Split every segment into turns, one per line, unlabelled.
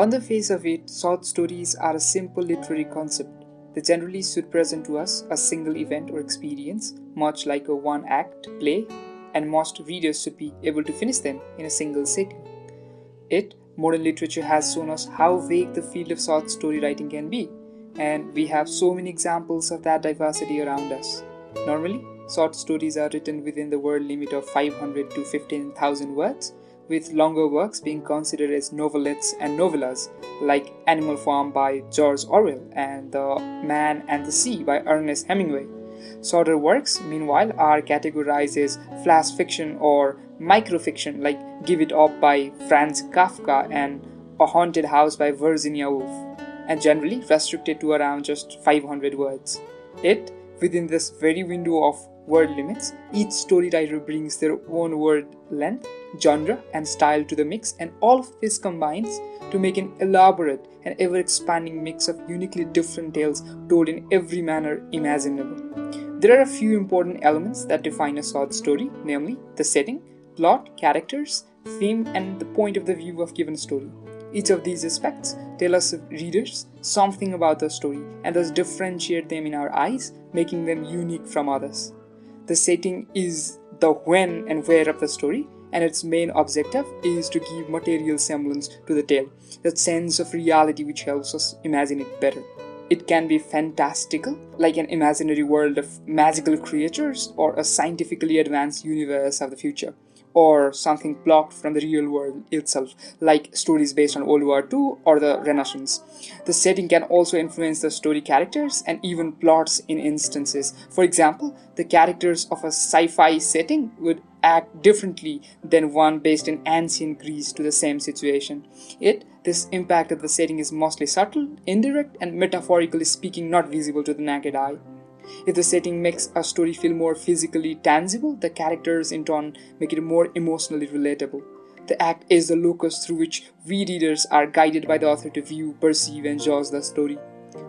On the face of it, short stories are a simple literary concept. They generally should present to us a single event or experience, much like a one-act play, and most readers should be able to finish them in a single sitting. Modern literature has shown us how vague the field of short story writing can be, and we have so many examples of that diversity around us. Normally, short stories are written within the word limit of 500 to 15,000 words, with longer works being considered as novelettes and novellas, like Animal Farm by George Orwell and The Man and the Sea by Ernest Hemingway. Shorter works, meanwhile, are categorized as flash fiction or microfiction, like Give It Up by Franz Kafka and A Haunted House by Virginia Woolf, and generally restricted to around just 500 words. Within this very window of word limits, each story writer brings their own word length, genre, and style to the mix, and all of this combines to make an elaborate and ever-expanding mix of uniquely different tales told in every manner imaginable. There are a few important elements that define a short story, namely the setting, plot, characters, theme, and the point of the view of given story. Each of these aspects tell us readers something about the story and thus differentiate them in our eyes, making them unique from others. The setting is the when and where of the story, and its main objective is to give material semblance to the tale, that sense of reality which helps us imagine it better. It can be fantastical, like an imaginary world of magical creatures or a scientifically advanced universe of the future, or something plucked from the real world itself, like stories based on World War II or the Renaissance. The setting can also influence the story characters and even plots in instances. For example, the characters of a sci-fi setting would act differently than one based in ancient Greece to the same situation. This impact of the setting is mostly subtle, indirect, and metaphorically speaking not visible to the naked eye. If the setting makes a story feel more physically tangible, the characters in turn make it more emotionally relatable. The act is the locus through which we readers are guided by the author to view, perceive, and judge the story.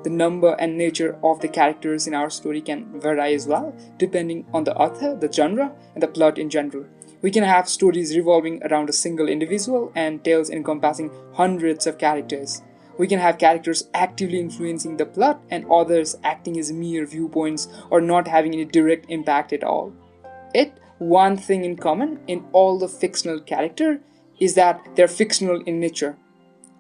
The number and nature of the characters in our story can vary as well, depending on the author, the genre, and the plot in general. We can have stories revolving around a single individual and tales encompassing hundreds of characters. We can have characters actively influencing the plot and others acting as mere viewpoints or not having any direct impact at all. One thing in common in all the fictional characters is that they're fictional in nature.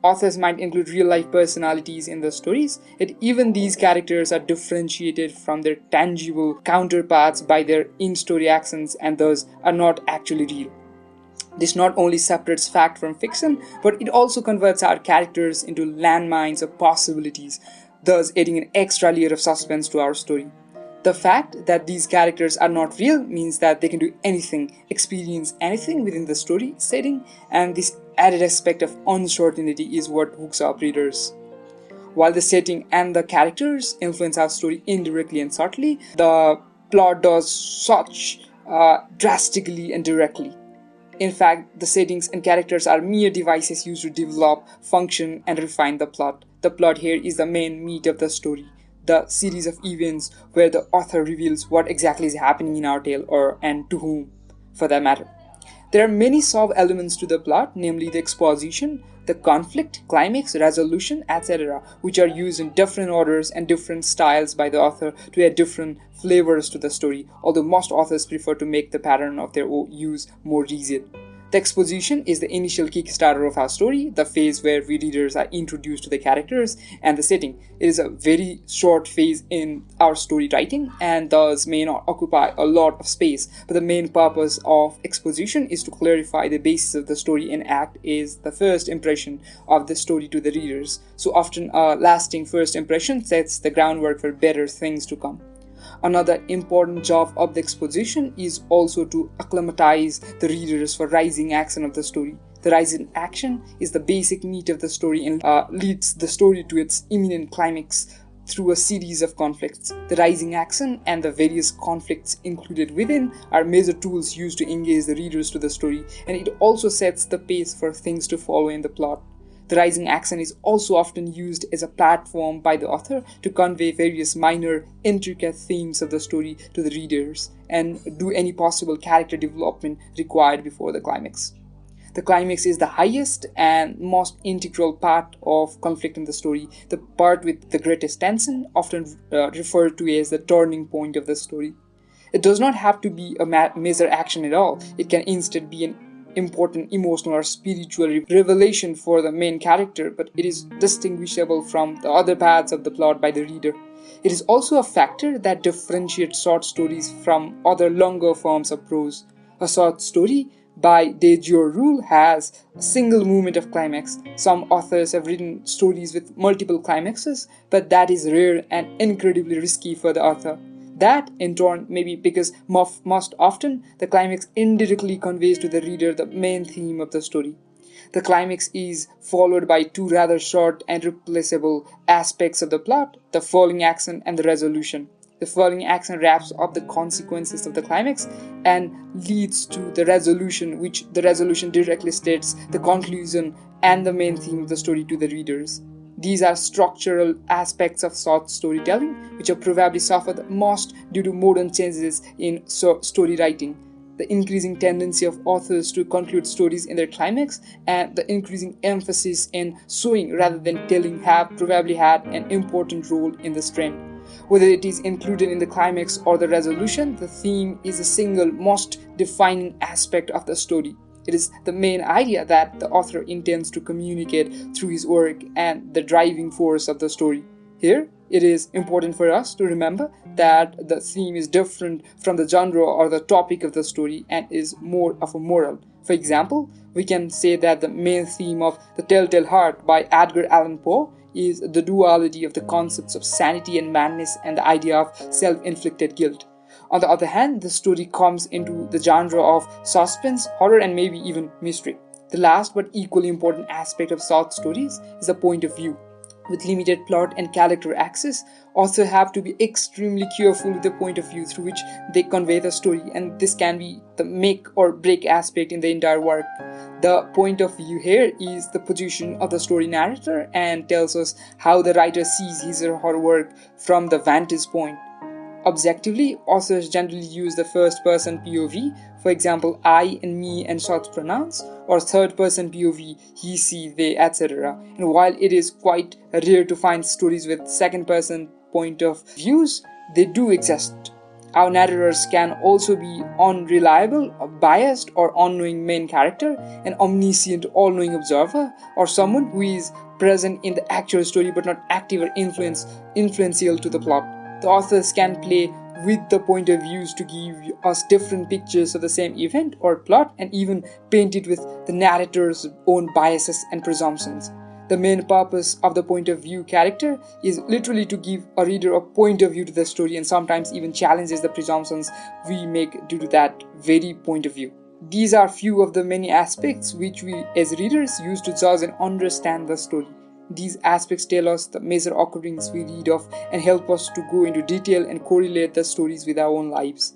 Authors might include real-life personalities in the stories, yet even these characters are differentiated from their tangible counterparts by their in-story accents and thus are not actually real. This not only separates fact from fiction, but it also converts our characters into landmines of possibilities, thus adding an extra layer of suspense to our story. The fact that these characters are not real means that they can do anything, experience anything within the story setting, and this added aspect of uncertainty is what hooks up readers. While the setting and the characters influence our story indirectly and subtly, the plot does such drastically and directly. In fact, the settings and characters are mere devices used to develop, function, and refine the plot. The plot here is the main meat of the story, the series of events where the author reveals what exactly is happening in our tale and to whom, for that matter. There are many sub-elements to the plot, namely the exposition, the conflict, climax, resolution, etc., which are used in different orders and different styles by the author to add different flavors to the story, although most authors prefer to make the pattern of their use more rigid. The exposition is the initial kickstarter of our story, the phase where we readers are introduced to the characters and the setting. It is a very short phase in our story writing and thus may not occupy a lot of space, but the main purpose of exposition is to clarify the basis of the story, and act is the first impression of the story to the readers. So often a lasting first impression sets the groundwork for better things to come. Another important job of the exposition is also to acclimatize the readers for rising action of the story. The rising action is the basic meat of the story and leads the story to its imminent climax through a series of conflicts. The rising action and the various conflicts included within are major tools used to engage the readers to the story, and it also sets the pace for things to follow in the plot. The rising action is also often used as a platform by the author to convey various minor, intricate themes of the story to the readers and do any possible character development required before the climax. The climax is the highest and most integral part of conflict in the story, the part with the greatest tension, often referred to as the turning point of the story. It does not have to be a major action at all. It can instead be an important emotional or spiritual revelation for the main character, but it is distinguishable from the other parts of the plot by the reader. It is also a factor that differentiates short stories from other longer forms of prose. A short story, by de jure rule, has a single moment of climax. Some authors have written stories with multiple climaxes, but that is rare and incredibly risky for the author. That, in turn, may be because most often the climax indirectly conveys to the reader the main theme of the story. The climax is followed by two rather short and replaceable aspects of the plot: the falling action and the resolution. The falling action wraps up the consequences of the climax and leads to the resolution, which the resolution directly states the conclusion and the main theme of the story to the readers. These are structural aspects of short storytelling, which have probably suffered the most due to modern changes in story writing. The increasing tendency of authors to conclude stories in their climax and the increasing emphasis in showing rather than telling have probably had an important role in this trend. Whether it is included in the climax or the resolution, the theme is the single most defining aspect of the story. It is the main idea that the author intends to communicate through his work and the driving force of the story. Here, it is important for us to remember that the theme is different from the genre or the topic of the story and is more of a moral. For example, we can say that the main theme of The Telltale Heart by Edgar Allan Poe is the duality of the concepts of sanity and madness and the idea of self-inflicted guilt. On the other hand, the story comes into the genre of suspense, horror, and maybe even mystery. The last but equally important aspect of short stories is the point of view. With limited plot and character access, authors have to be extremely careful with the point of view through which they convey the story, and this can be the make or break aspect in the entire work. The point of view here is the position of the story narrator and tells us how the writer sees his or her work from the vantage point. Objectively, authors generally use the first-person POV, for example, I and me and short pronouns, or third-person POV, he, she, they, etc. And while it is quite rare to find stories with second-person point of views, they do exist. Our narrators can also be unreliable, biased, or unknowing main character, an omniscient, all-knowing observer, or someone who is present in the actual story but not active or influential to the plot. The authors can play with the point of views to give us different pictures of the same event or plot and even paint it with the narrator's own biases and presumptions. The main purpose of the point of view character is literally to give a reader a point of view to the story and sometimes even challenges the presumptions we make due to that very point of view. These are few of the many aspects which we as readers use to judge and understand the story. These aspects tell us the major occurrences we read of and help us to go into detail and correlate the stories with our own lives.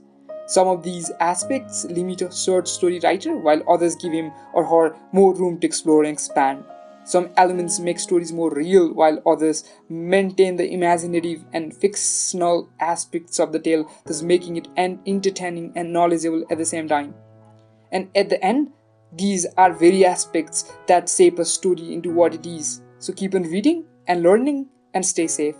Some of these aspects limit a short story writer, while others give him or her more room to explore and expand. Some elements make stories more real, while others maintain the imaginative and fictional aspects of the tale, thus making it entertaining and knowledgeable at the same time. And at the end, these are very aspects that shape a story into what it is. So keep on reading and learning and stay safe.